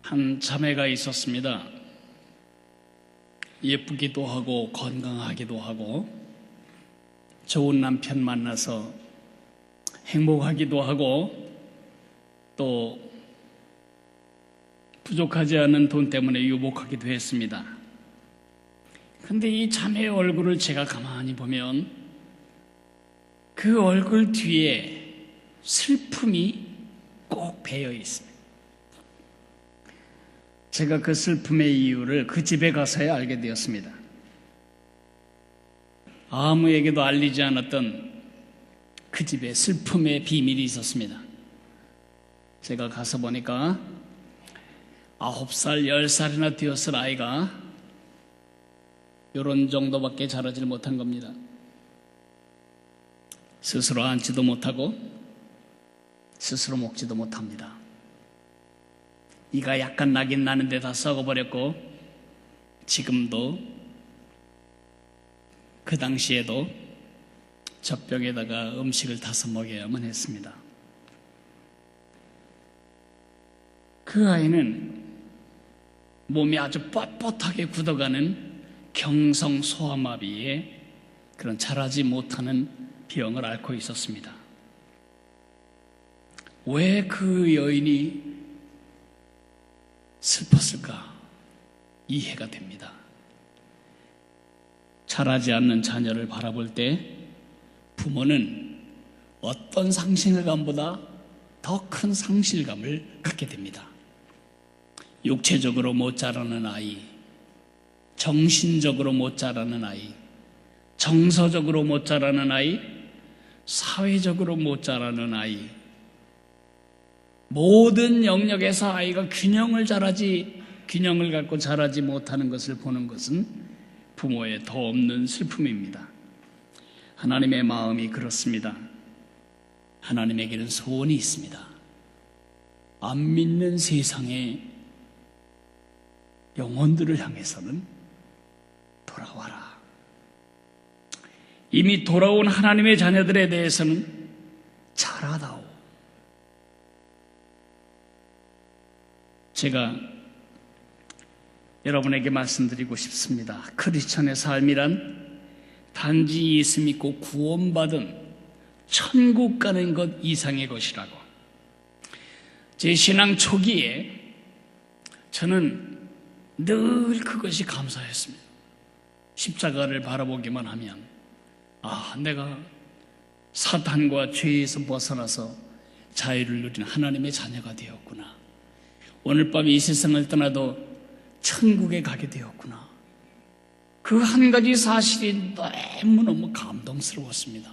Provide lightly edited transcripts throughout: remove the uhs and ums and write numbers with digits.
한 자매가 있었습니다. 예쁘기도 하고 건강하기도 하고 좋은 남편 만나서 행복하기도 하고 또 부족하지 않은 돈 때문에 유복하기도 했습니다. 그런데 이 자매의 얼굴을 제가 가만히 보면 그 얼굴 뒤에 슬픔이 꼭 배어 있습니다. 제가 그 슬픔의 이유를 그 집에 가서야 알게 되었습니다. 아무에게도 알리지 않았던 그 집에 슬픔의 비밀이 있었습니다. 제가 가서 보니까 9살, 10살이나 되었을 아이가 이런 정도밖에 자라질 못한 겁니다. 스스로 앉지도 못하고 스스로 먹지도 못합니다. 이가 약간 나긴 나는데 다 썩어버렸고 지금도 그 당시에도 젖병에다가 음식을 타서 먹여야만 했습니다. 그 아이는 몸이 아주 뻣뻣하게 굳어가는 경성소아마비의 그런 자라지 못하는 병을 앓고 있었습니다. 왜 그 여인이 슬펐을까? 이해가 됩니다. 자라지 않는 자녀를 바라볼 때 부모는 어떤 상실감보다 더 큰 상실감을 갖게 됩니다. 육체적으로 못 자라는 아이, 정신적으로 못 자라는 아이, 정서적으로 못 자라는 아이, 사회적으로 못 자라는 아이, 모든 영역에서 아이가 균형을 갖고 자라지 못하는 것을 보는 것은 부모의 더 없는 슬픔입니다. 하나님의 마음이 그렇습니다. 하나님에게는 소원이 있습니다. 안 믿는 세상의 영혼들을 향해서는 돌아와라. 이미 돌아온 하나님의 자녀들에 대해서는 잘하다오. 제가 여러분에게 말씀드리고 싶습니다. 크리스천의 삶이란 단지 예수 믿고 구원받은 천국 가는 것 이상의 것이라고. 제 신앙 초기에 저는 늘 그것이 감사했습니다. 십자가를 바라보기만 하면 내가 사탄과 죄에서 벗어나서 자유를 누린 하나님의 자녀가 되었구나. 오늘 밤 이 세상을 떠나도 천국에 가게 되었구나. 그 한 가지 사실이 너무너무 감동스러웠습니다.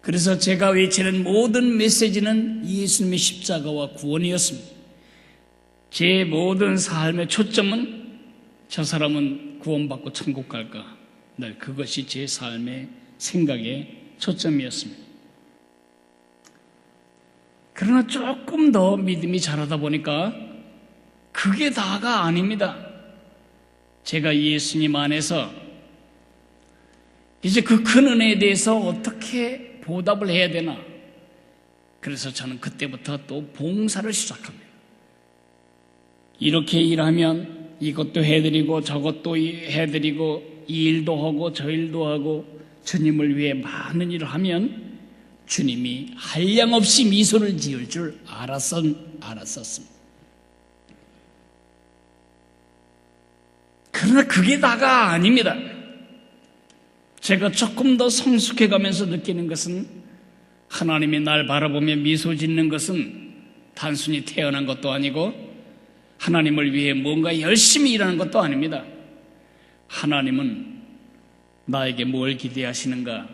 그래서 제가 외치는 모든 메시지는 예수님의 십자가와 구원이었습니다. 제 모든 삶의 초점은 저 사람은 구원받고 천국 갈까? 늘 그것이 제 삶의 생각의 초점이었습니다. 그러나 조금 더 믿음이 자라다 보니까 그게 다가 아닙니다. 제가 예수님 안에서 이제 그 큰 은혜에 대해서 어떻게 보답을 해야 되나? 그래서 저는 그때부터 또 봉사를 시작합니다. 이렇게 일하면 이것도 해드리고 저것도 해드리고 이 일도 하고 저 일도 하고 주님을 위해 많은 일을 하면 주님이 한량없이 미소를 지을 줄 알았었습니다. 그러나 그게 다가 아닙니다. 제가 조금 더 성숙해가면서 느끼는 것은 하나님이 날 바라보며 미소 짓는 것은 단순히 태어난 것도 아니고 하나님을 위해 뭔가 열심히 일하는 것도 아닙니다. 하나님은 나에게 뭘 기대하시는가?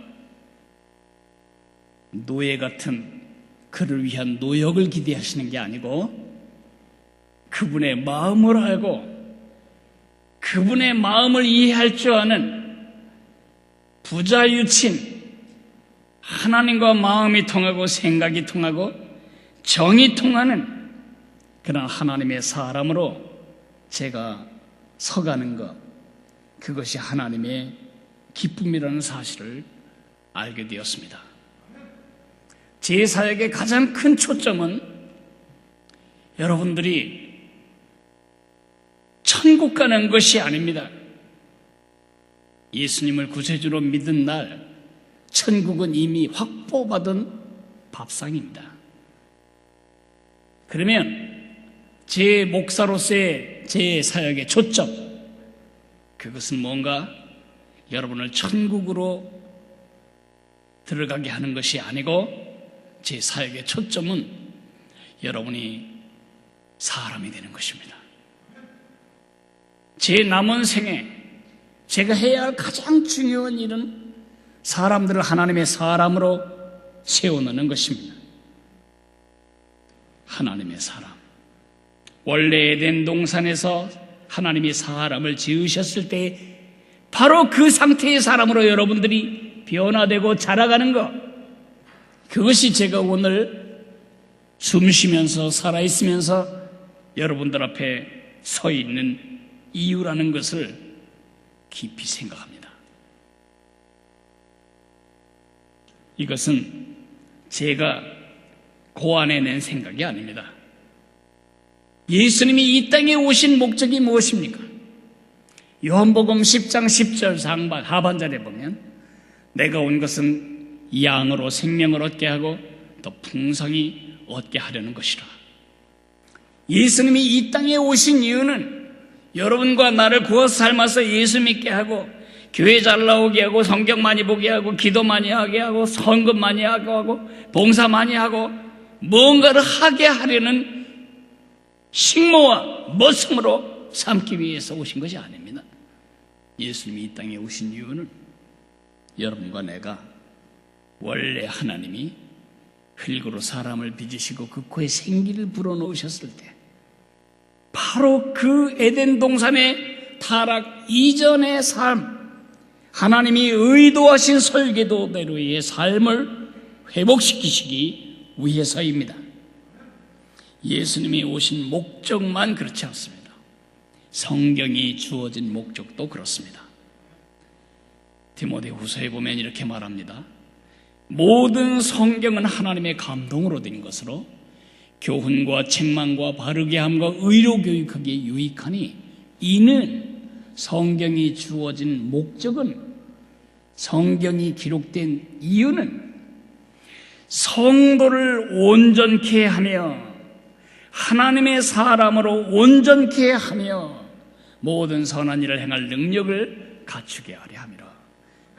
노예 같은 그를 위한 노역을 기대하시는 게 아니고 그분의 마음을 알고 그분의 마음을 이해할 줄 아는 부자유친 하나님과 마음이 통하고 생각이 통하고 정이 통하는 그런 하나님의 사람으로 제가 서가는 것, 그것이 하나님의 기쁨이라는 사실을 알게 되었습니다. 제 사역의 가장 큰 초점은 여러분들이 천국 가는 것이 아닙니다. 예수님을 구세주로 믿은 날 천국은 이미 확보받은 밥상입니다. 그러면 제 목사로서의 제 사역의 초점, 그것은 뭔가 여러분을 천국으로 들어가게 하는 것이 아니고 제 사역의 초점은 여러분이 사람이 되는 것입니다. 제 남은 생에 제가 해야 할 가장 중요한 일은 사람들을 하나님의 사람으로 세워놓는 것입니다. 하나님의 사람. 원래 에덴 동산에서 하나님이 사람을 지으셨을 때 바로 그 상태의 사람으로 여러분들이 변화되고 자라가는 것, 그것이 제가 오늘 숨 쉬면서 살아있으면서 여러분들 앞에 서 있는 이유라는 것을 깊이 생각합니다. 이것은 제가 고안해낸 생각이 아닙니다. 예수님이 이 땅에 오신 목적이 무엇입니까? 요한복음 10장 10절 하반절에 보면 내가 온 것은 양으로 생명을 얻게 하고 더 풍성히 얻게 하려는 것이라. 예수님이 이 땅에 오신 이유는 여러분과 나를 구워서 삶아서 예수 믿게 하고 교회 잘 나오게 하고 성경 많이 보게 하고 기도 많이 하게 하고 헌금 많이 하고 봉사 많이 하고 뭔가를 하게 하려는 식모와 머슴으로 삼기 위해서 오신 것이 아닙니다. 예수님이 이 땅에 오신 이유는 여러분과 내가 원래 하나님이 흙으로 사람을 빚으시고 그 코에 생기를 불어넣으셨을 때 바로 그 에덴 동산의 타락 이전의 삶, 하나님이 의도하신 설계도대로의 삶을 회복시키시기 위해서입니다. 예수님이 오신 목적만 그렇지 않습니다. 성경이 주어진 목적도 그렇습니다. 디모데후서에 보면 이렇게 말합니다. 모든 성경은 하나님의 감동으로 된 것으로 교훈과 책망과 바르게 함과 의로 교육하기에 유익하니, 이는 성경이 주어진 목적은, 성경이 기록된 이유는 성도를 온전케 하며 하나님의 사람으로 온전케 하며 모든 선한 일을 행할 능력을 갖추게 하려 함이라.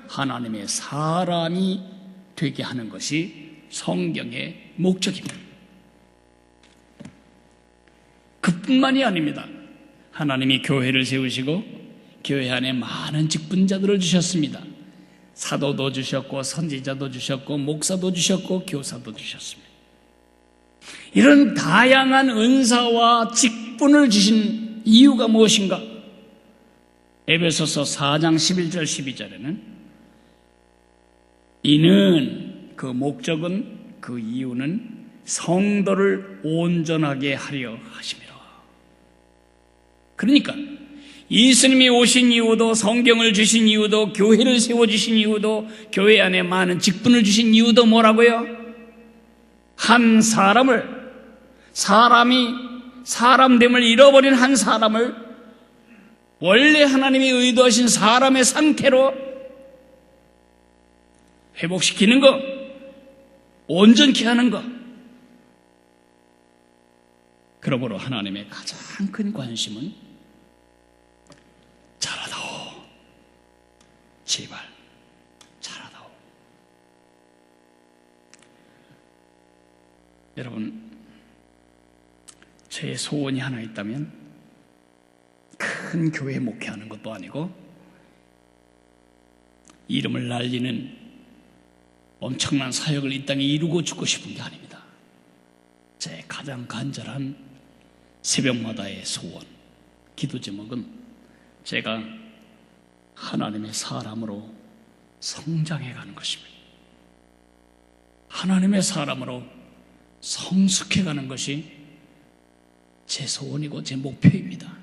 하나님의 사람이 되게 하는 것이 성경의 목적입니다. 그뿐만이 아닙니다. 하나님이 교회를 세우시고 교회 안에 많은 직분자들을 주셨습니다. 사도도 주셨고 선지자도 주셨고 목사도 주셨고 교사도 주셨습니다. 이런 다양한 은사와 직분을 주신 이유가 무엇인가? 에베소서 4장 11절 12절에는 이는, 그 목적은, 그 이유는 성도를 온전하게 하려 하심이라. 그러니까 예수님이 오신 이유도, 성경을 주신 이유도, 교회를 세워주신 이유도, 교회 안에 많은 직분을 주신 이유도 뭐라고요? 한 사람을, 사람이 사람됨을 잃어버린 한 사람을 원래 하나님이 의도하신 사람의 상태로 회복시키는 것, 온전케 하는 것. 그러므로 하나님의 가장 큰 관심은 잘하다오, 제발 잘하다오. 여러분, 제 소원이 하나 있다면 큰 교회 목회하는 것도 아니고 이름을 날리는 엄청난 사역을 이 땅에 이루고 죽고 싶은 게 아닙니다. 제 가장 간절한 새벽마다의 소원, 기도 제목은 제가 하나님의 사람으로 성장해가는 것입니다. 하나님의 사람으로 성숙해가는 것이 제 소원이고 제 목표입니다.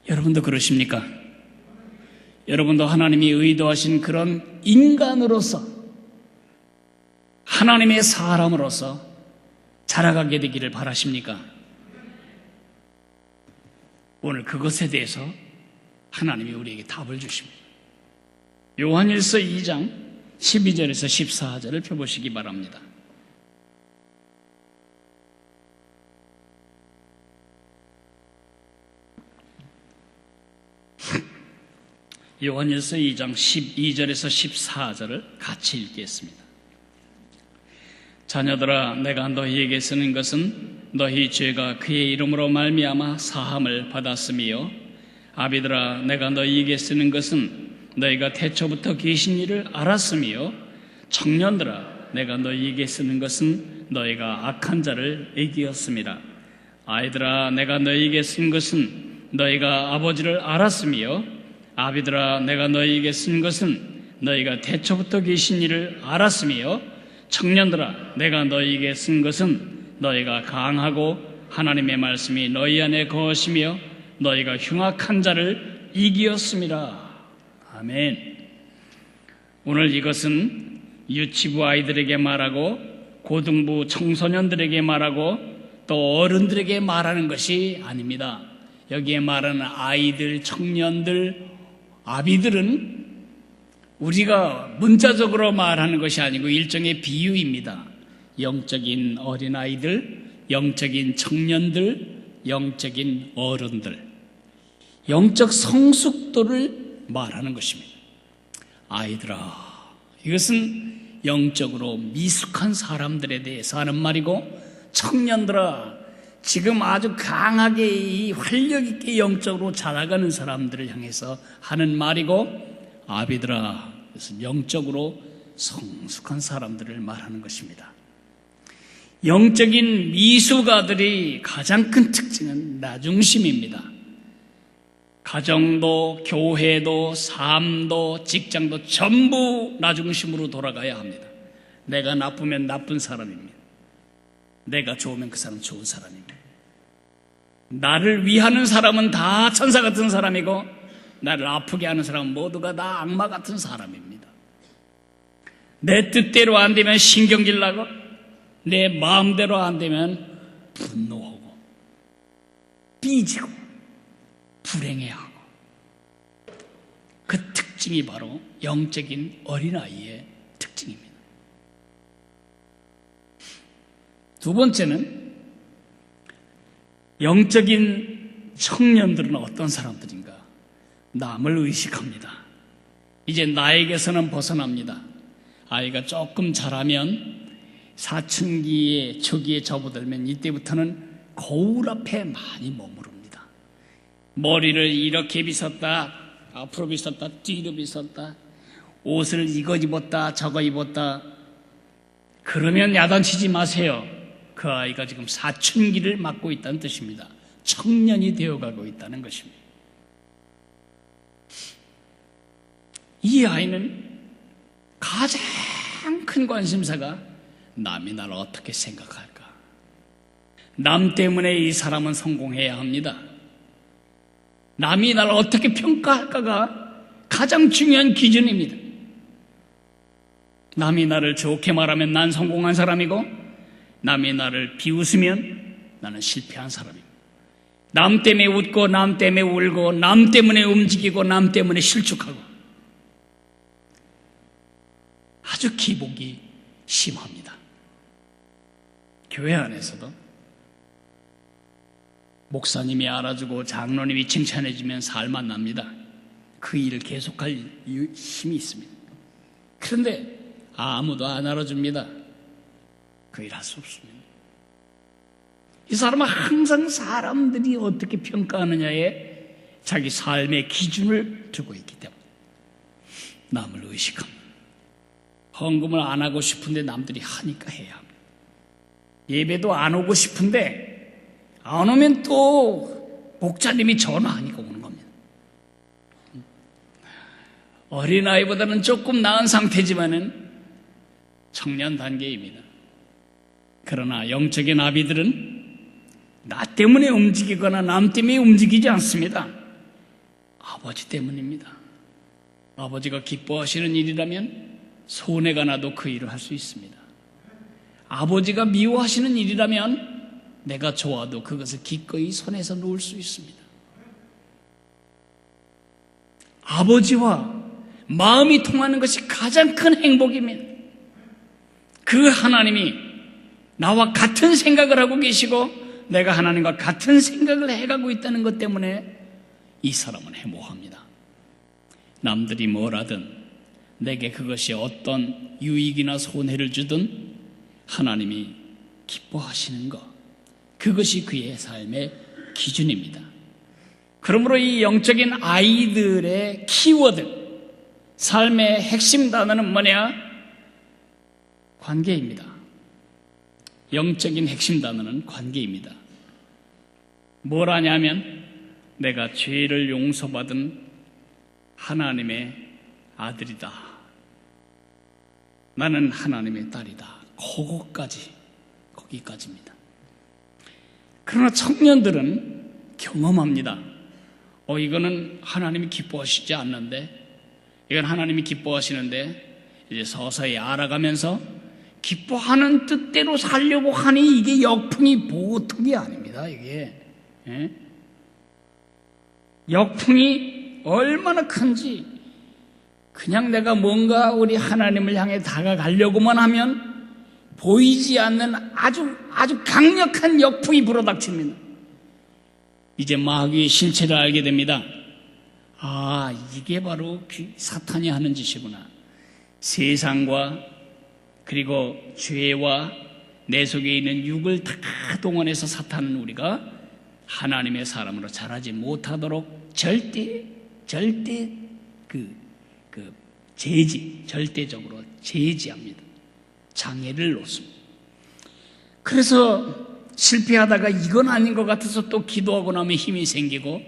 여러분도 그러십니까? 여러분도 하나님이 의도하신 그런 인간으로서, 하나님의 사람으로서 자라가게 되기를 바라십니까? 오늘 그것에 대해서 하나님이 우리에게 답을 주십니다. 요한일서 2장 12절에서 14절을 펴보시기 바랍니다. 요한일서 2장 12절에서 14절을 같이 읽겠습니다. 자녀들아, 내가 너희에게 쓰는 것은 너희 죄가 그의 이름으로 말미암아 사함을 받았으며, 아비들아, 내가 너희에게 쓰는 것은 너희가 태초부터 계신 일을 알았으며, 청년들아, 내가 너희에게 쓰는 것은 너희가 악한 자를 이기었습니다. 아이들아, 내가 너희에게 쓴 것은 너희가 아버지를 알았으며, 아비들아, 내가 너희에게 쓴 것은 너희가 태초부터 계신 일을 알았으며, 청년들아, 내가 너희에게 쓴 것은 너희가 강하고 하나님의 말씀이 너희 안에 거하시며 너희가 흉악한 자를 이기었습니다. 아멘. 오늘 이것은 유치부 아이들에게 말하고 고등부 청소년들에게 말하고 또 어른들에게 말하는 것이 아닙니다. 여기에 말하는 아이들, 청년들, 아비들은 우리가 문자적으로 말하는 것이 아니고 일종의 비유입니다. 영적인 어린아이들, 영적인 청년들, 영적인 어른들, 영적 성숙도를 말하는 것입니다. 아이들아, 이것은 영적으로 미숙한 사람들에 대해서 하는 말이고, 청년들아, 지금 아주 강하게 이 활력 있게 영적으로 자라가는 사람들을 향해서 하는 말이고, 아비들아, 그래서 영적으로 성숙한 사람들을 말하는 것입니다. 영적인 미숙아들이 가장 큰 특징은 나중심입니다. 가정도, 교회도, 삶도, 직장도 전부 나중심으로 돌아가야 합니다. 내가 나쁘면 나쁜 사람입니다. 내가 좋으면 그 사람은 좋은 사람입니다. 나를 위하는 사람은 다 천사 같은 사람이고, 나를 아프게 하는 사람은 모두가 다 악마 같은 사람입니다. 내 뜻대로 안 되면 신경질 나고, 내 마음대로 안 되면 분노하고, 삐지고, 불행해하고. 그 특징이 바로 영적인 어린아이의 특징입니다. 두 번째는 영적인 청년들은 어떤 사람들인가? 남을 의식합니다. 이제 나에게서는 벗어납니다. 아이가 조금 자라면 사춘기에 초기에 접어들면 이때부터는 거울 앞에 많이 머무릅니다. 머리를 이렇게 빗었다, 앞으로 빗었다, 뒤로 빗었다, 옷을 이거 입었다, 저거 입었다. 그러면 야단치지 마세요. 그 아이가 지금 사춘기를 맞고 있다는 뜻입니다. 청년이 되어가고 있다는 것입니다. 이 아이는 가장 큰 관심사가 남이 나를 어떻게 생각할까? 남 때문에 이 사람은 성공해야 합니다. 남이 나를 어떻게 평가할까가 가장 중요한 기준입니다. 남이 나를 좋게 말하면 난 성공한 사람이고, 남이 나를 비웃으면 나는 실패한 사람입니다. 남 때문에 웃고, 남 때문에 울고, 남 때문에 움직이고, 남 때문에 실축하고, 아주 기복이 심합니다. 교회 안에서도 목사님이 알아주고 장로님이 칭찬해주면 살만 납니다. 그 일을 계속할 힘이 있습니다. 그런데 아무도 안 알아줍니다. 그 일 할 수 없습니다. 이 사람은 항상 사람들이 어떻게 평가하느냐에 자기 삶의 기준을 두고 있기 때문에 남을 의식합니다. 헌금을 안 하고 싶은데 남들이 하니까 해야 합니다. 예배도 안 오고 싶은데 안 오면 또 목자님이 전화하니까 오는 겁니다. 어린아이보다는 조금 나은 상태지만은 청년 단계입니다. 그러나 영적인 아비들은 나 때문에 움직이거나 남 때문에 움직이지 않습니다. 아버지 때문입니다. 아버지가 기뻐하시는 일이라면 손해가 나도 그 일을 할 수 있습니다. 아버지가 미워하시는 일이라면 내가 좋아도 그것을 기꺼이 손에서 놓을 수 있습니다. 아버지와 마음이 통하는 것이 가장 큰 행복입니다. 그 하나님이 나와 같은 생각을 하고 계시고 내가 하나님과 같은 생각을 해가고 있다는 것 때문에 이 사람은 해모합니다. 남들이 뭘 하든 내게 그것이 어떤 유익이나 손해를 주든 하나님이 기뻐하시는 것, 그것이 그의 삶의 기준입니다. 그러므로 이 영적인 아이들의 키워드, 삶의 핵심 단어는 뭐냐? 관계입니다. 영적인 핵심 단어는 관계입니다. 뭘 하냐면 내가 죄를 용서받은 하나님의 아들이다. 나는 하나님의 딸이다. 거기까지입니다. 그러나 청년들은 경험합니다. 이거는 하나님이 기뻐하시지 않는데, 이건 하나님이 기뻐하시는데, 이제 서서히 알아가면서 기뻐하는 뜻대로 살려고 하니 이게 역풍이 보통이 아닙니다. 이게 역풍이 얼마나 큰지, 그냥 내가 뭔가 우리 하나님을 향해 다가가려고만 하면 보이지 않는 아주 강력한 역풍이 불어닥칩니다. 이제 마귀의 실체를 알게 됩니다. 이게 바로 사탄이 하는 짓이구나. 세상과 그리고 죄와 내 속에 있는 육을 다 동원해서 사탄은 우리가 하나님의 사람으로 자라지 못하도록 절대적으로 제지합니다. 장애를 놓습니다. 그래서 실패하다가 이건 아닌 것 같아서 또 기도하고 나면 힘이 생기고,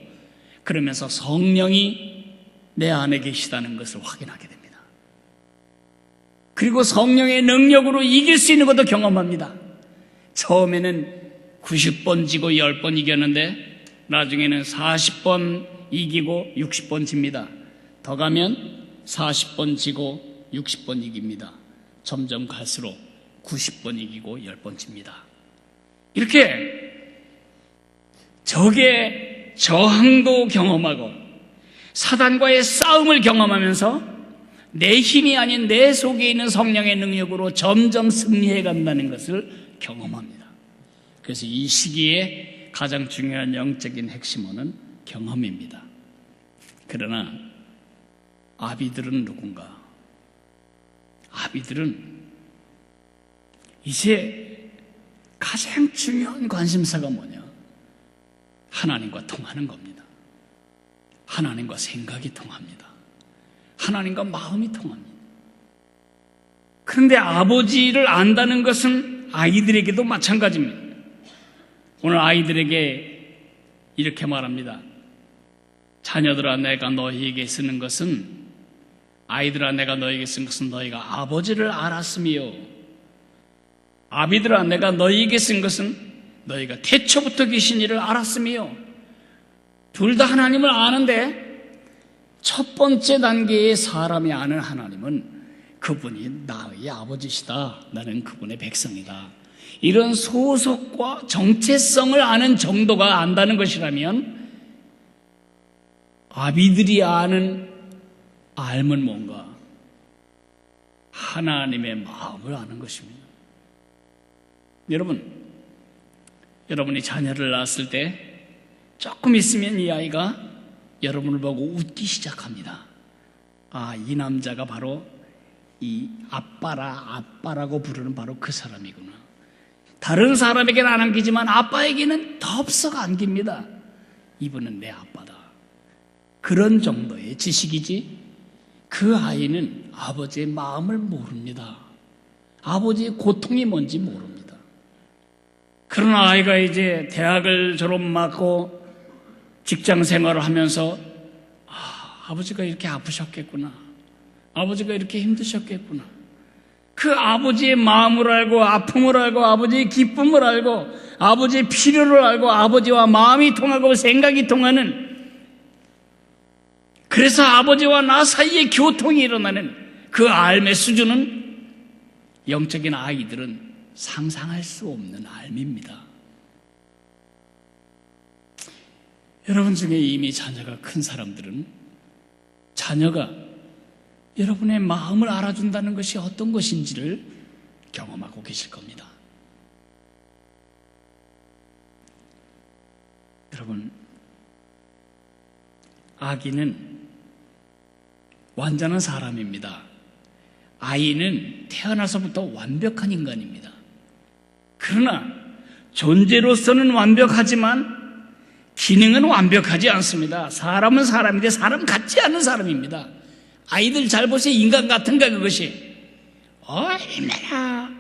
그러면서 성령이 내 안에 계시다는 것을 확인하게 됩니다. 그리고 성령의 능력으로 이길 수 있는 것도 경험합니다. 처음에는 90번 지고 10번 이겼는데 나중에는 40번 이기고 60번 집니다. 더 가면 40번 지고 60번 이깁니다. 점점 갈수록 90번 이기고 10번 집니다. 이렇게 적의 저항도 경험하고 사단과의 싸움을 경험하면서 내 힘이 아닌 내 속에 있는 성령의 능력으로 점점 승리해 간다는 것을 경험합니다. 그래서 이 시기에 가장 중요한 영적인 핵심어는 경험입니다. 그러나 아비들은 누군가? 아비들은 이제 가장 중요한 관심사가 뭐냐? 하나님과 통하는 겁니다. 하나님과 생각이 통합니다. 하나님과 마음이 통합니다. 그런데 아버지를 안다는 것은 아이들에게도 마찬가지입니다. 오늘 아이들에게 이렇게 말합니다. 자녀들아, 내가 너희에게 쓰는 것은, 아이들아, 내가 너희에게 쓴 것은 너희가 아버지를 알았으며, 아비들아, 내가 너희에게 쓴 것은 너희가 태초부터 계신 이를 알았으며. 둘 다 하나님을 아는데 첫 번째 단계의 사람이 아는 하나님은 그분이 나의 아버지시다. 나는 그분의 백성이다. 이런 소속과 정체성을 아는 정도가 안다는 것이라면, 아비들이 아는 알면 뭔가? 하나님의 마음을 아는 것입니다. 여러분이 자녀를 낳았을 때 조금 있으면 이 아이가 여러분을 보고 웃기 시작합니다. 이 남자가 바로 이 아빠라고 부르는 바로 그 사람이구나. 다른 사람에게는 안 안기지만 아빠에게는 덥석 안깁니다. 이분은 내 아빠다. 그런 정도의 지식이지, 그 아이는 아버지의 마음을 모릅니다. 아버지의 고통이 뭔지 모릅니다. 그러나 아이가 이제 대학을 졸업하고 직장 생활을 하면서 아버지가 이렇게 아프셨겠구나. 아버지가 이렇게 힘드셨겠구나. 그 아버지의 마음을 알고, 아픔을 알고, 아버지의 기쁨을 알고, 아버지의 필요를 알고, 아버지와 마음이 통하고 생각이 통하는, 그래서 아버지와 나 사이에 교통이 일어나는 그 알의 수준은 영적인 아이들은 상상할 수 없는 알미입니다. 여러분 중에 이미 자녀가 큰 사람들은 자녀가 여러분의 마음을 알아준다는 것이 어떤 것인지를 경험하고 계실 겁니다. 여러분, 아기는 완전한 사람입니다. 아이는 태어나서부터 완벽한 인간입니다. 그러나 존재로서는 완벽하지만 기능은 완벽하지 않습니다. 사람은 사람인데 사람 같지 않은 사람입니다. 아이들 잘 보세요. 인간 같은가 그것이.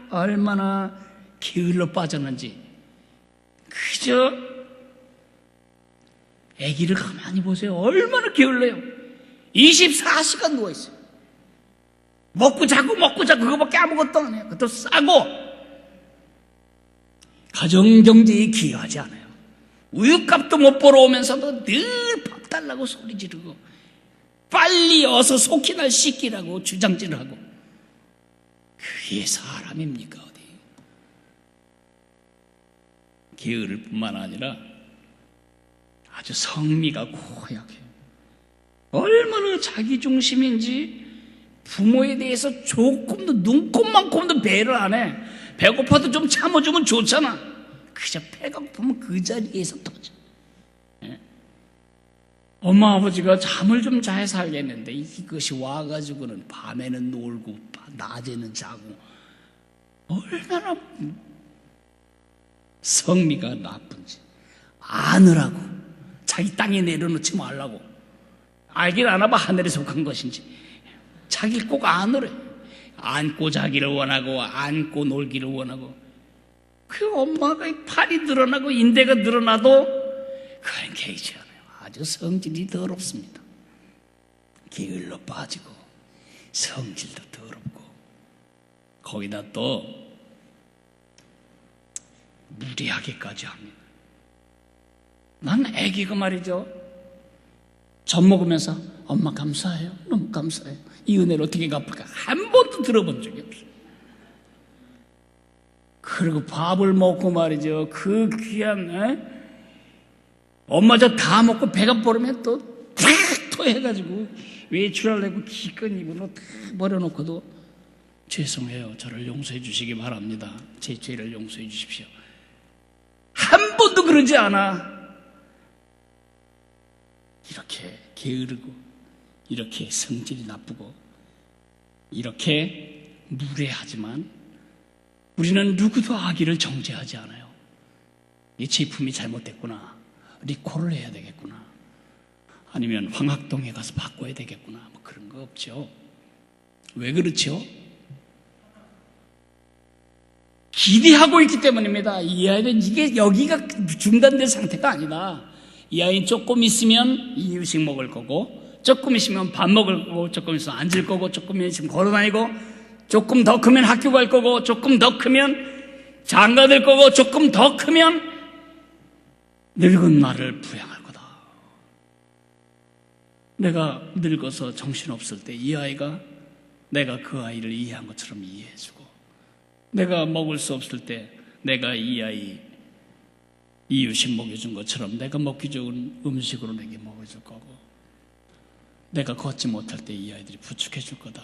얼마나 게을러 빠졌는지. 그저 아기를 가만히 보세요. 얼마나 게을러요. 24시간 누워있어요. 먹고 자고 그거밖에 아무것도 안 해요. 그것도 싸고 가정경제에 기여하지 않아요. 우유값도 못 벌어오면서도 늘 밥 달라고 소리 지르고 빨리 어서 속히날 씻기라고 주장질을 하고. 그게 사람입니까 어디. 게으를 뿐만 아니라 아주 성미가 고약해요. 얼마나 자기중심인지 부모에 대해서 조금도 눈곱만큼도 배를 안 해. 배고파도 좀 참아주면 좋잖아. 그저 배가 고프면 그 자리에서 터져. 예? 엄마 아버지가 잠을 좀 잘 살겠는데 이것이 와가지고는 밤에는 놀고 낮에는 자고. 얼마나 성미가 나쁜지 아느라고 자기 땅에 내려놓지 말라고. 알긴 아나봐 하늘에 속한 것인지. 자기 꼭 안으래. 안고 자기를 원하고 안고 놀기를 원하고. 그 엄마가 팔이 늘어나고 인대가 늘어나도 그건 개의치 않아요. 아주 성질이 더럽습니다. 게을러 빠지고 성질도 더럽고 거기다 또 무리하게까지 합니다. 난 애기가 말이죠. 젖 먹으면서 엄마 감사해요. 너무 감사해요. 이 은혜를 어떻게 갚을까? 한 번도 들어본 적이 없어요. 그리고 밥을 먹고 말이죠. 그 귀한 엄마 저 다 먹고 배가 부르면 또 탁 토해가지고 외출을 내고 기껏 입으로 다 버려놓고도 죄송해요. 저를 용서해 주시기 바랍니다. 제 죄를 용서해 주십시오. 한 번도 그러지 않아. 이렇게 게으르고 이렇게 성질이 나쁘고 이렇게 무례하지만 우리는 누구도 아기를 정죄하지 않아요. 이 제품이 잘못됐구나. 리콜을 해야 되겠구나. 아니면 황학동에 가서 바꿔야 되겠구나. 뭐 그런 거 없죠. 왜 그렇죠? 기대하고 있기 때문입니다. 이 아이는 이게 여기가 중단된 상태가 아니다. 이 아이는 조금 있으면 이유식 먹을 거고, 조금 있으면 밥 먹을 거고, 조금 있으면 앉을 거고, 조금 있으면 걸어다니고, 조금 더 크면 학교 갈 거고, 조금 더 크면 장가 될 거고, 조금 더 크면 늙은 나를 부양할 거다. 내가 늙어서 정신없을 때 이 아이가 내가 그 아이를 이해한 것처럼 이해해주고, 내가 먹을 수 없을 때 내가 이 아이 이유식 먹여준 것처럼 내가 먹기 좋은 음식으로 내게 먹여줄 거고, 내가 걷지 못할 때 이 아이들이 부축해 줄 거다.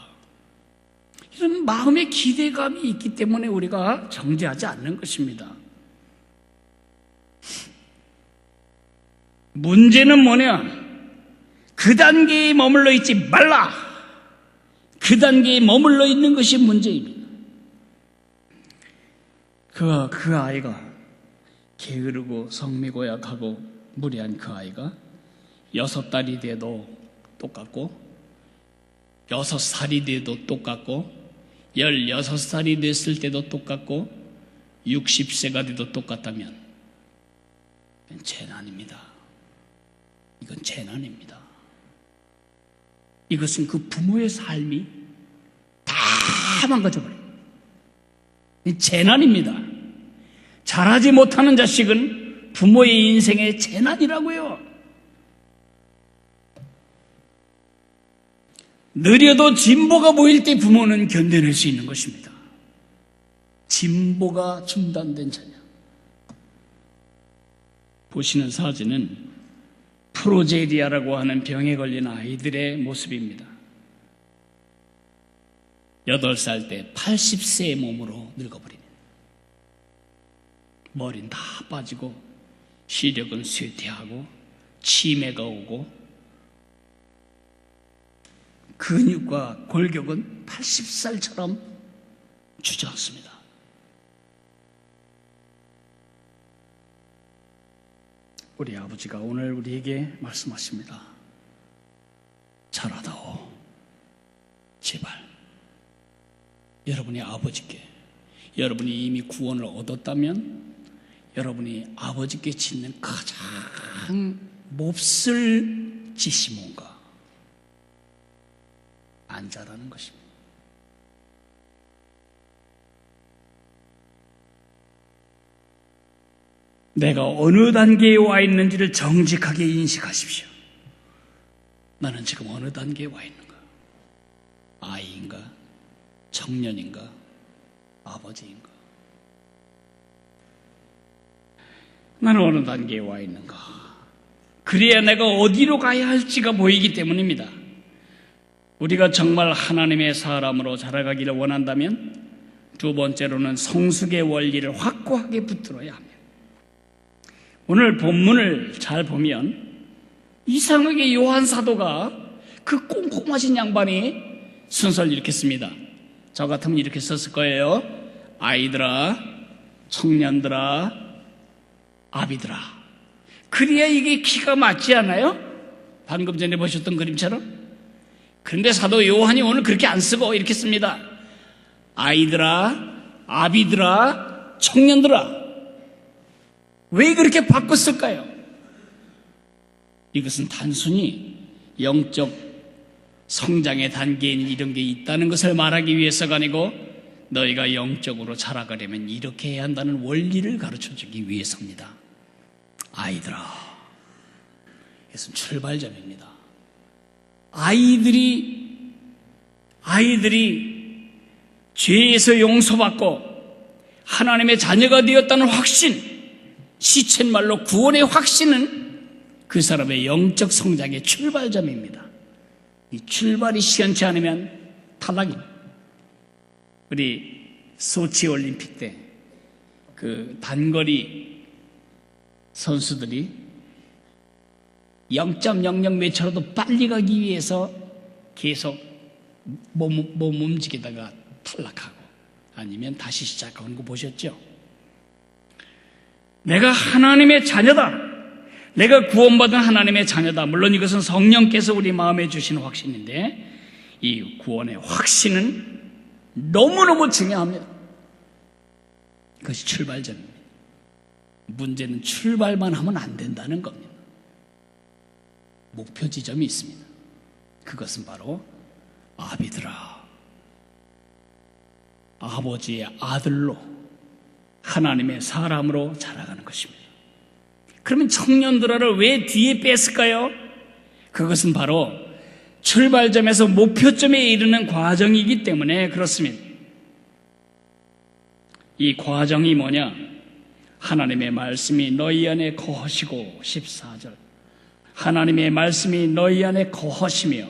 이런 마음의 기대감이 있기 때문에 우리가 정죄하지 않는 것입니다. 문제는 뭐냐? 그 단계에 머물러 있지 말라. 그 단계에 머물러 있는 것이 문제입니다. 그 아이가 게으르고 성미 고약하고 무례한 그 아이가 6달이 돼도 똑같고 6살이 돼도 똑같고 16살이 됐을 때도 똑같고 60세가 돼도 똑같다면 이건 재난입니다. 이건 재난입니다. 이것은 그 부모의 삶이 다 망가져버려요. 재난입니다. 자라지 못하는 자식은 부모의 인생의 재난이라고요. 느려도 진보가 보일 때 부모는 견뎌낼 수 있는 것입니다. 진보가 중단된 자녀. 보시는 사진은 프로제리아라고 하는 병에 걸린 아이들의 모습입니다. 8살 때 80세의 몸으로 늙어버립니다. 머리는 다 빠지고 시력은 쇠퇴하고 치매가 오고 근육과 골격은 80살처럼 주저앉습니다. 우리 아버지가 오늘 우리에게 말씀하십니다. 자라다오. 제발 여러분이 아버지께, 여러분이 이미 구원을 얻었다면 여러분이 아버지께 짓는 가장 몹쓸 짓이 뭔가? 안 자라는 것입니다. 내가 어느 단계에 와 있는지를 정직하게 인식하십시오. 나는 지금 어느 단계에 와 있는가? 아이인가? 청년인가? 아버지인가? 나는 어느 단계에 와 있는가? 그래야 내가 어디로 가야 할지가 보이기 때문입니다. 우리가 정말 하나님의 사람으로 자라가기를 원한다면 두 번째로는 성숙의 원리를 확고하게 붙들어야 합니다. 오늘 본문을 잘 보면 이상하게 요한 사도가 그 꼼꼼하신 양반이 순서를 이렇게 씁니다. 저 같으면 이렇게 썼을 거예요. 아이들아, 청년들아, 아비들아. 그래야 이게 키가 맞지 않아요? 방금 전에 보셨던 그림처럼. 그런데 사도 요한이 오늘 그렇게 안 쓰고 이렇게 씁니다. 아이들아, 아비들아, 청년들아. 왜 그렇게 바꿨을까요? 이것은 단순히 영적 성장의 단계인 이런 게 있다는 것을 말하기 위해서가 아니고 너희가 영적으로 자라가려면 이렇게 해야 한다는 원리를 가르쳐주기 위해서입니다. 아이들아, 이것은 출발점입니다. 아이들이 죄에서 용서받고 하나님의 자녀가 되었다는 확신, 시쳇말로 구원의 확신은 그 사람의 영적 성장의 출발점입니다. 이 출발이 시원치 않으면 탈락입니다. 우리 소치 올림픽 때 그 단거리 선수들이 0.00 몇 초라도 빨리 가기 위해서 계속 몸 움직이다가 탈락하고 아니면 다시 시작하는 거 보셨죠? 내가 하나님의 자녀다. 내가 구원받은 하나님의 자녀다. 물론 이것은 성령께서 우리 마음에 주신 확신인데 이 구원의 확신은 너무너무 중요합니다. 그것이 출발점입니다. 문제는 출발만 하면 안 된다는 겁니다. 목표 지점이 있습니다. 그것은 바로 아비들아, 아버지의 아들로 하나님의 사람으로 자라가는 것입니다. 그러면 청년들아를 왜 뒤에 뺐을까요? 그것은 바로 출발점에서 목표점에 이르는 과정이기 때문에 그렇습니다. 이 과정이 뭐냐? 하나님의 말씀이 너희 안에 거하시고 14절 하나님의 말씀이 너희 안에 거하시며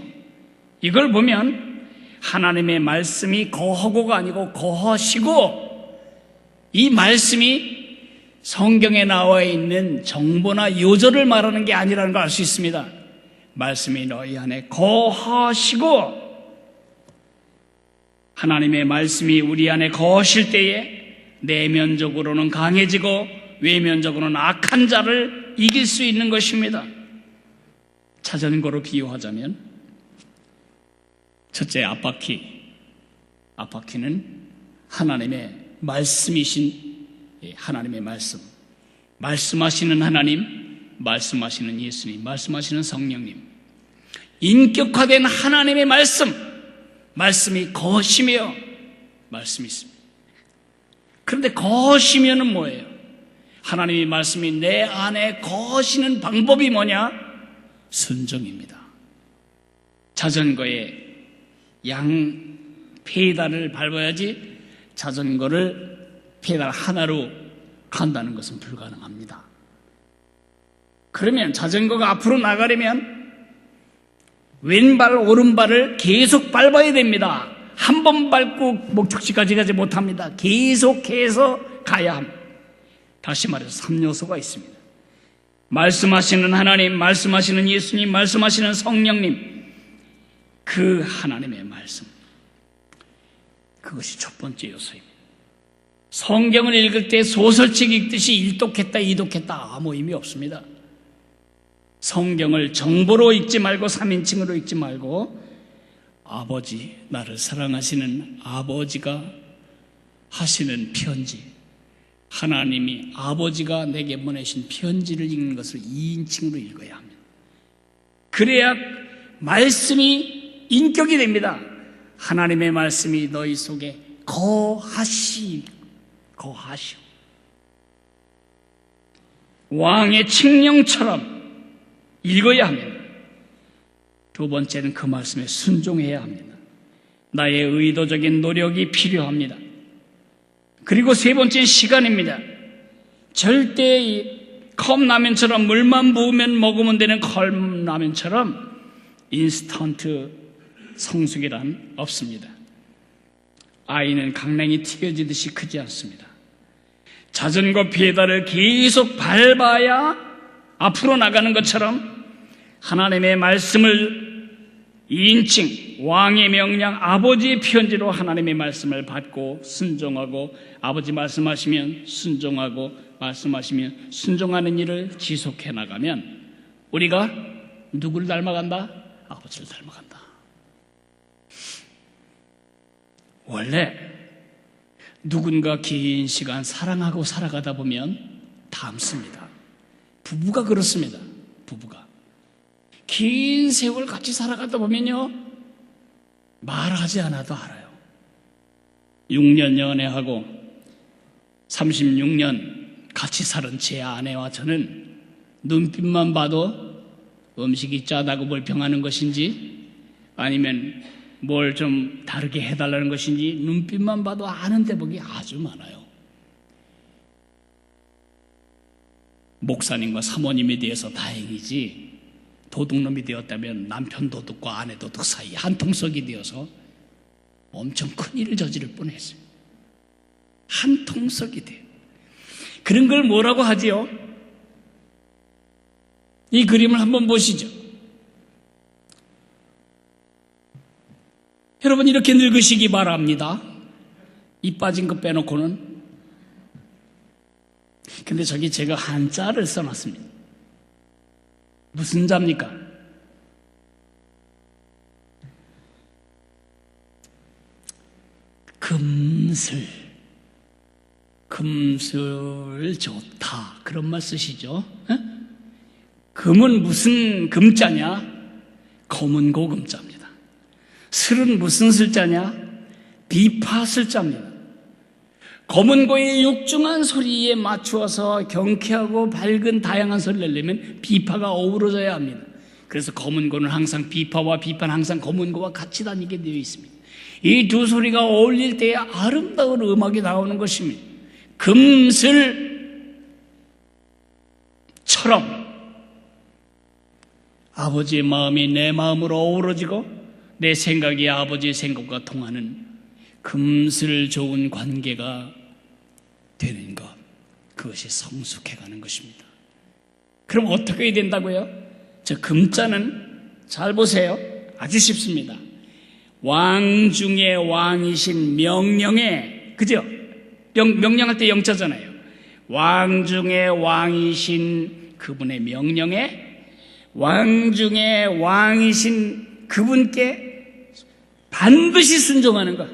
이걸 보면 하나님의 말씀이 거하고가 아니고 거하시고 이 말씀이 성경에 나와 있는 정보나 요절을 말하는 게 아니라는 걸 알 수 있습니다. 말씀이 너희 안에 거하시고 하나님의 말씀이 우리 안에 거하실 때에 내면적으로는 강해지고 외면적으로는 악한 자를 이길 수 있는 것입니다. 자전거로 비유하자면 첫째 앞바퀴는 하나님의 말씀이신 하나님의 말씀, 말씀하시는 하나님, 말씀하시는 예수님, 말씀하시는 성령님, 인격화된 하나님의 말씀이 거시며 말씀이 있습니다. 그런데 거시면은 뭐예요? 하나님의 말씀이 내 안에 거시는 방법이 뭐냐? 순종입니다. 자전거에 양 페달을 밟아야지 자전거를 페달 하나로 간다는 것은 불가능합니다. 그러면 자전거가 앞으로 나가려면 왼발 오른발을 계속 밟아야 됩니다. 한 번 밟고 목적지까지 가지 못합니다. 계속해서 가야 합니다. 다시 말해서 3요소가 있습니다. 말씀하시는 하나님, 말씀하시는 예수님, 말씀하시는 성령님, 그 하나님의 말씀, 그것이 첫 번째 요소입니다. 성경을 읽을 때 소설책 읽듯이 일독했다 이독했다 아무 의미 없습니다. 성경을 정보로 읽지 말고 3인칭으로 읽지 말고 아버지, 나를 사랑하시는 아버지가 하시는 편지, 하나님이 아버지가 내게 보내신 편지를 읽는 것을 2인칭으로 읽어야 합니다. 그래야 말씀이 인격이 됩니다. 하나님의 말씀이 너희 속에 거하시오. 왕의 칙령처럼 읽어야 합니다. 두 번째는 그 말씀에 순종해야 합니다. 나의 의도적인 노력이 필요합니다. 그리고 세 번째는 시간입니다. 절대 컵라면처럼 물만 부으면 먹으면 되는 컵라면처럼 인스턴트 성숙이란 없습니다. 아이는 강냉이 튀겨지듯이 크지 않습니다. 자전거 페달을 계속 밟아야 앞으로 나가는 것처럼 하나님의 말씀을 2인칭 왕의 명령, 아버지의 편지로 하나님의 말씀을 받고 순종하고, 아버지 말씀하시면 순종하고, 말씀하시면 순종하는 일을 지속해 나가면 우리가 누구를 닮아간다? 아버지를 닮아간다. 원래 누군가 긴 시간 사랑하고 살아가다 보면 닮습니다. 부부가 그렇습니다. 부부가 긴 세월 같이 살아가다 보면요, 말하지 않아도 알아요. 6년 연애하고 36년 같이 살은 제 아내와 저는 눈빛만 봐도 음식이 짜다고 불평하는 것인지 아니면 뭘 좀 다르게 해달라는 것인지 눈빛만 봐도 아는 대목이 아주 많아요. 목사님과 사모님에 대해서 다행이지, 도둑놈이 되었다면 남편 도둑과 아내 도둑 사이 한통속이 되어서 엄청 큰 일을 저지를 뻔했어요. 한통속이 돼요. 그런 걸 뭐라고 하지요? 이 그림을 한번 보시죠. 여러분, 이렇게 늙으시기 바랍니다. 이 빠진 거 빼놓고는. 근데 저기 제가 한자를 써놨습니다. 무슨 자입니까? 금슬. 금슬 좋다, 그런 말 쓰시죠? 금은 무슨 금자냐? 검은 고금자입니다. 슬은 무슨 슬자냐? 비파 슬자입니다. 검은 고의 육중한 소리에 맞추어서 경쾌하고 밝은 다양한 소리를 내려면 비파가 어우러져야 합니다. 그래서 검은 고는 항상 비파와 비파는 항상 검은 고와 같이 다니게 되어 있습니다. 이 두 소리가 어울릴 때에 아름다운 음악이 나오는 것입니다. 금슬처럼 아버지의 마음이 내 마음으로 어우러지고 내 생각이 아버지의 생각과 통하는 금슬 좋은 관계가 되는 것, 그것이 성숙해가는 것입니다. 그럼 어떻게 해야 된다고요? 저 금자는 잘 보세요. 아주 쉽습니다. 왕 중에 왕이신 명령에, 그죠? 명령할 때 영자잖아요. 왕 중에 왕이신 그분의 명령에, 왕 중에 왕이신 그분께 반드시 순종하는 것.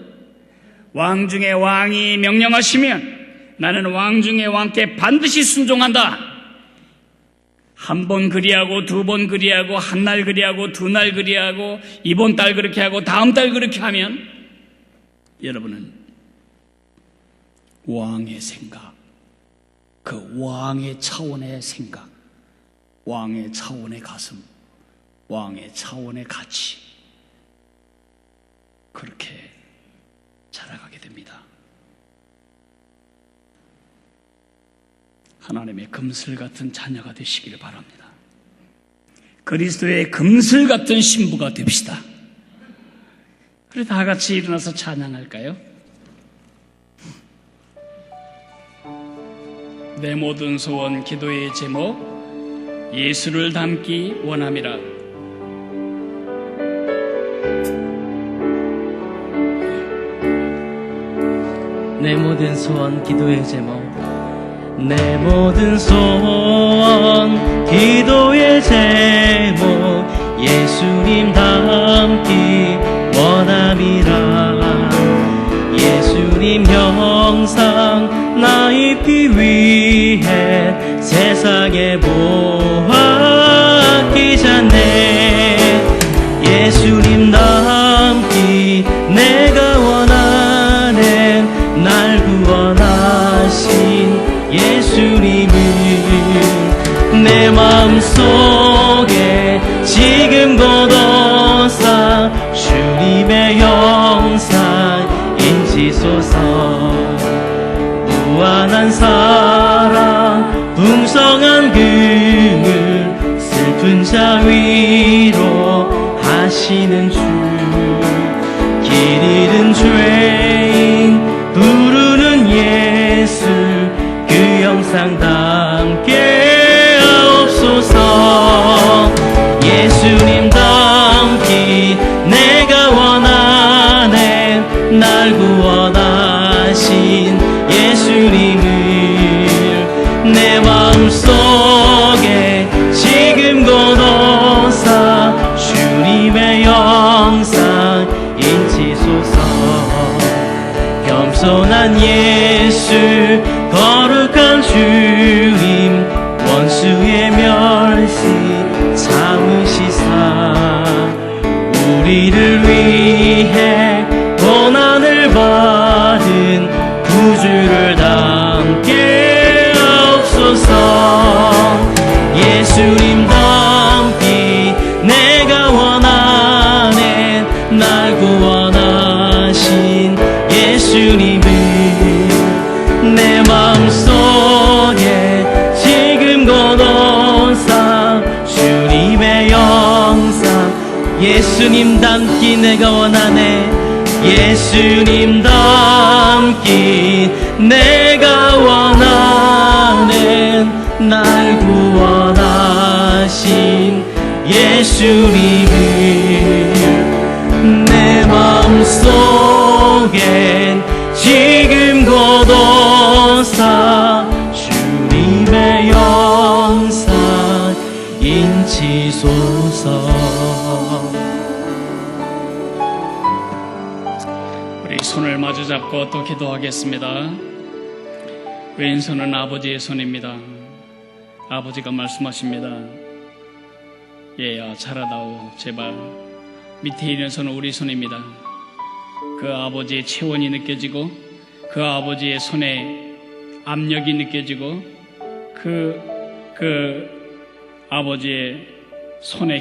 왕 중에 왕이 명령하시면 나는 왕 중에 왕께 반드시 순종한다. 한 번 그리하고 두 번 그리하고 한 날 그리하고 두 날 그리하고 이번 달 그렇게 하고 다음 달 그렇게 하면 여러분은 왕의 생각, 그 왕의 차원의 생각, 왕의 차원의 가슴, 왕의 차원의 가치, 그렇게 자라가게 됩니다. 하나님의 금슬 같은 자녀가 되시기를 바랍니다. 그리스도의 금슬 같은 신부가 됩시다. 그래 다 같이 일어나서 찬양할까요? 내 모든 소원 기도의 제목, 예수를 닮기 원함이라. 내 모든 소원 기도의 제목, 내 모든 소원 기도의 제목, 예수님 닮기 원함이라. 예수님 형상 나 입기 위해 세상에 보아 끼잖네. 예수님 닮기 내가 원하네. 날 구원하신 예수님을 내 마음속에 지금 걷어사 주님의 형상 인치소서. 무한한 사랑 풍성한 긍휼 슬픈 자 위로 하시는 주. 길 잃은 죄인 부르는 예수 그 형상 담게 하옵소서. 예수님 닮기 내가 원하네. 날 구원하신 예수님을 내 마음속에 지금 걷어사 주님의 형상 인치소서. 겸손한 예수 거룩한 주님 원수의 멸시 참으시사. 우리를 위해 고난을 받은 구주를 닮게 하옵소서. 예수님 닮기 내가 원하네. 날 구원하신 예수님을 내 마음속에 지금 걷어사 주님의 형상 예수님 닮기 내가 원하네. 예수님 닮기 내가 원하네. 날 구원하신 예수님을 내 마음속엔 지금 걷어사 주님의 형상 인치소서. 우리 손을 마주 잡고 또 기도하겠습니다. 왼손은 아버지의 손입니다. 아버지가 말씀하십니다. 얘야 자라다오 제발. 밑에 있는 손은 우리 손입니다. 그 아버지의 체온이 느껴지고 그 아버지의 손에 압력이 느껴지고 그 아버지의 손에